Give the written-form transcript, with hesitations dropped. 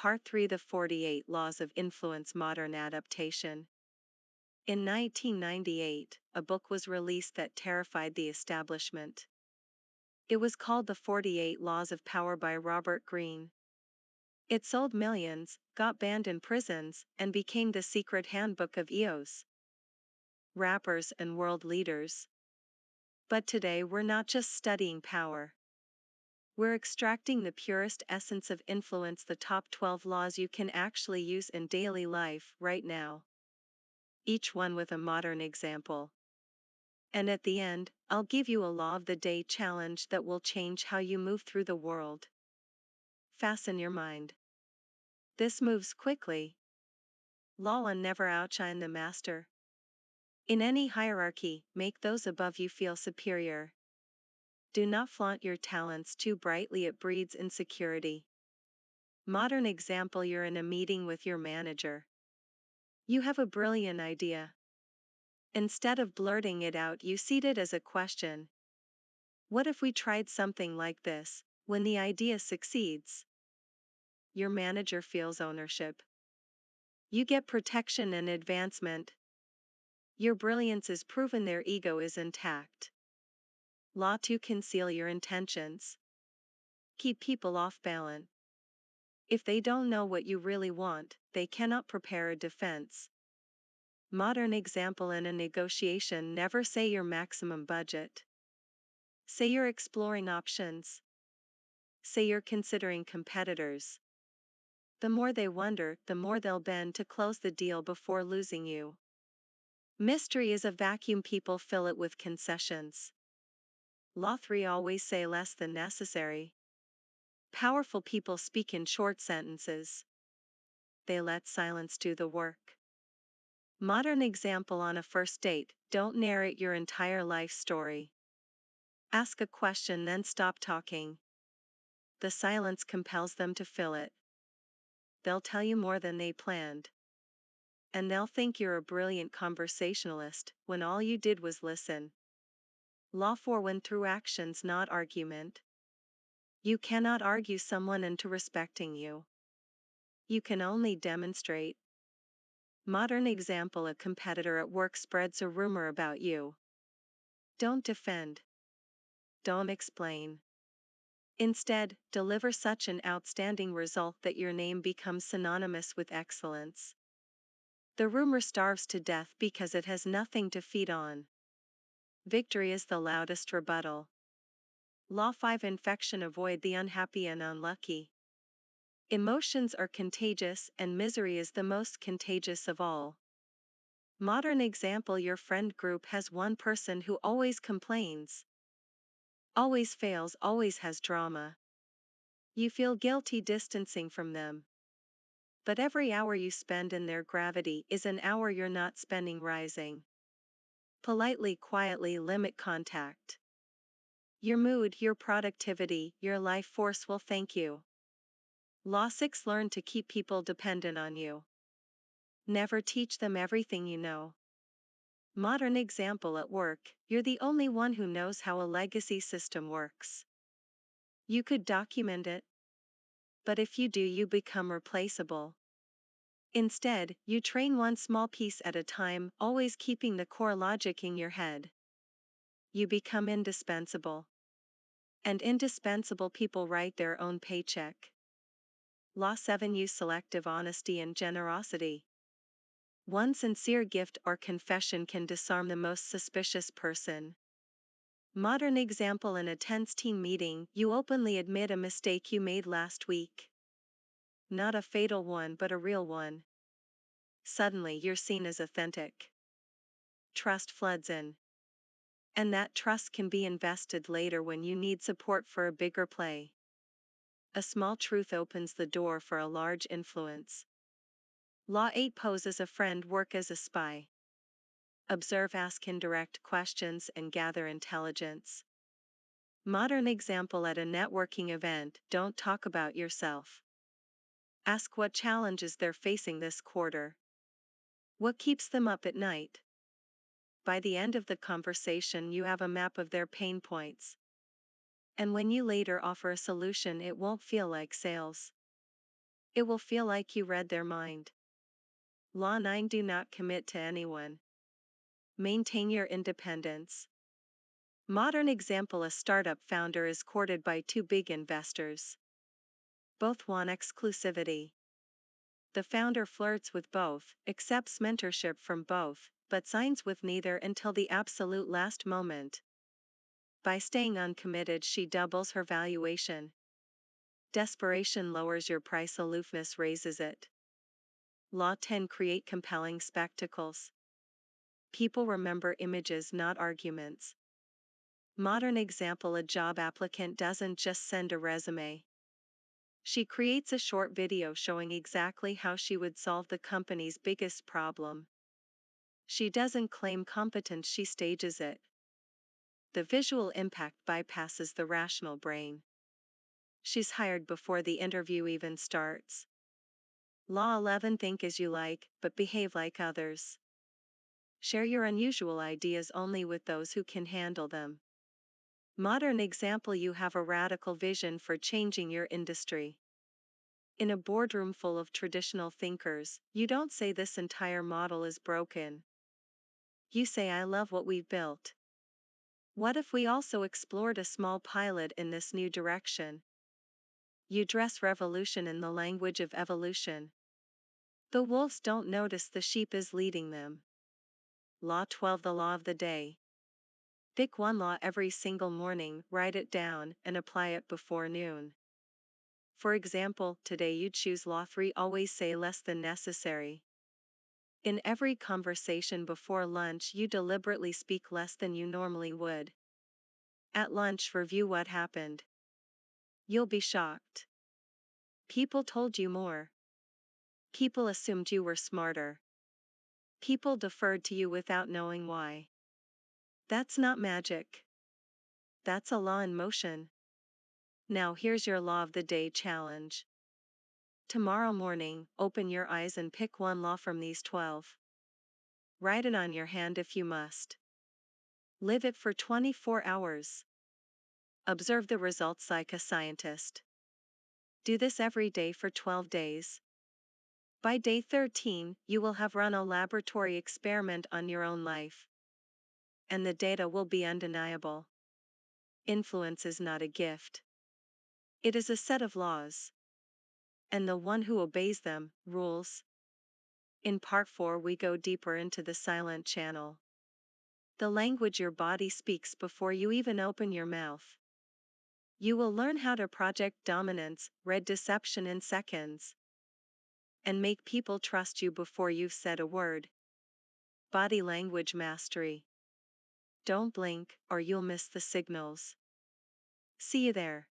Part 3: The 48 Laws of Influence. Modern Adaptation. In 1998, a book was released that terrified the establishment. It was called The 48 Laws of Power by Robert Greene. It sold millions, got banned in prisons, and became the secret handbook of EOs, rappers, and world leaders. But today we're not just studying power. We're extracting the purest essence of influence, the top 12 laws you can actually use in daily life right now, each one with a modern example. And at the end, I'll give you a Law of the Day challenge that will change how you move through the world. Fasten your mind. This moves quickly. Law 1: Never outshine the master. In any hierarchy, make those above you feel superior. Do not flaunt your talents too brightly, it breeds insecurity. Modern example: you're in a meeting with your manager. You have a brilliant idea. Instead of blurting it out, you seed it as a question. What if we tried something like this? When the idea succeeds, your manager feels ownership. You get protection and advancement. Your brilliance is proven, their ego is intact. Law 2: Conceal your intentions. Keep people off balance. If they don't know what you really want, they cannot prepare a defense. Modern example: in a negotiation, never say your maximum budget. Say you're exploring options. Say you're considering competitors. The more they wonder, the more they'll bend to close the deal before losing you. Mystery is a vacuum, people fill it with concessions. Law 3: Always say less than necessary. Powerful people speak in short sentences. They let silence do the work. Modern example: on a first date, don't narrate your entire life story. Ask a question, then stop talking. The silence compels them to fill it. They'll tell you more than they planned. And they'll think you're a brilliant conversationalist when all you did was listen. Law 4: Win through actions, not argument. You cannot argue someone into respecting you. You can only demonstrate. Modern example: a competitor at work spreads a rumor about you. Don't defend. Don't explain. Instead, deliver such an outstanding result that your name becomes synonymous with excellence. The rumor starves to death because it has nothing to feed on. Victory is the loudest rebuttal. Law 5: Infection. Avoid the unhappy and unlucky. Emotions are contagious, and misery is the most contagious of all. Modern example: your friend group has one person who always complains, always fails, always has drama. You feel guilty distancing from them. But every hour you spend in their gravity is an hour you're not spending rising. Politely, quietly limit contact. Your mood, your productivity, your life force will thank you. Law 6: Learn to keep people dependent on you. Never teach them everything you know. Modern example: at work, you're the only one who knows how a legacy system works. You could document it, but if you do, you become replaceable. Instead, you train one small piece at a time, always keeping the core logic in your head. You become indispensable. And indispensable people write their own paycheck. Law 7: Use selective honesty and generosity. One sincere gift or confession can disarm the most suspicious person. Modern example: in a tense team meeting, you openly admit a mistake you made last week. Not a fatal one, but a real one. Suddenly you're seen as authentic. Trust floods in. And that trust can be invested later when you need support for a bigger play. A small truth opens the door for a large influence. Law 8: Pose as a friend, work as a spy. Observe, ask indirect questions, and gather intelligence. Modern example: at a networking event, don't talk about yourself. Ask what challenges they're facing this quarter. What keeps them up at night? By the end of the conversation, you have a map of their pain points. And when you later offer a solution, it won't feel like sales. It will feel like you read their mind. Law 9. Do not commit to anyone. Maintain your independence. Modern example: a startup founder is courted by two big investors. Both want exclusivity. The founder flirts with both, accepts mentorship from both, but signs with neither until the absolute last moment. By staying uncommitted, she doubles her valuation. Desperation lowers your price, aloofness raises it. Law 10. Create compelling spectacles. People remember images, not arguments. Modern example: a job applicant doesn't just send a resume. She creates a short video showing exactly how she would solve the company's biggest problem. She doesn't claim competence, she stages it. The visual impact bypasses the rational brain. She's hired before the interview even starts. Law 11. Think as you like, but behave like others. Share your unusual ideas only with those who can handle them. Modern example: you have a radical vision for changing your industry. In a boardroom full of traditional thinkers, you don't say this entire model is broken. You say, I love what we've built. What if we also explored a small pilot in this new direction? You dress revolution in the language of evolution. The wolves don't notice the sheep is leading them. Law 12. The law of the day. Pick one law every single morning, write it down, and apply it before noon. For example, today you choose Law 3. Always say less than necessary. In every conversation before lunch, you deliberately speak less than you normally would. At lunch, review what happened. You'll be shocked. People told you more. People assumed you were smarter. People deferred to you without knowing why. That's not magic. That's a law in motion. Now here's your law of the day challenge. Tomorrow morning, open your eyes and pick one law from these 12. Write it on your hand if you must. Live it for 24 hours. Observe the results like a scientist. Do this every day for 12 days. By day 13, you will have run a laboratory experiment on your own life. And the data will be undeniable. Influence is not a gift. It is a set of laws. And the one who obeys them, rules. In part 4, we go deeper into the silent channel. The language your body speaks before you even open your mouth. You will learn how to project dominance, read deception in seconds, and make people trust you before you've said a word. Body language mastery. Don't blink, or you'll miss the signals. See you there.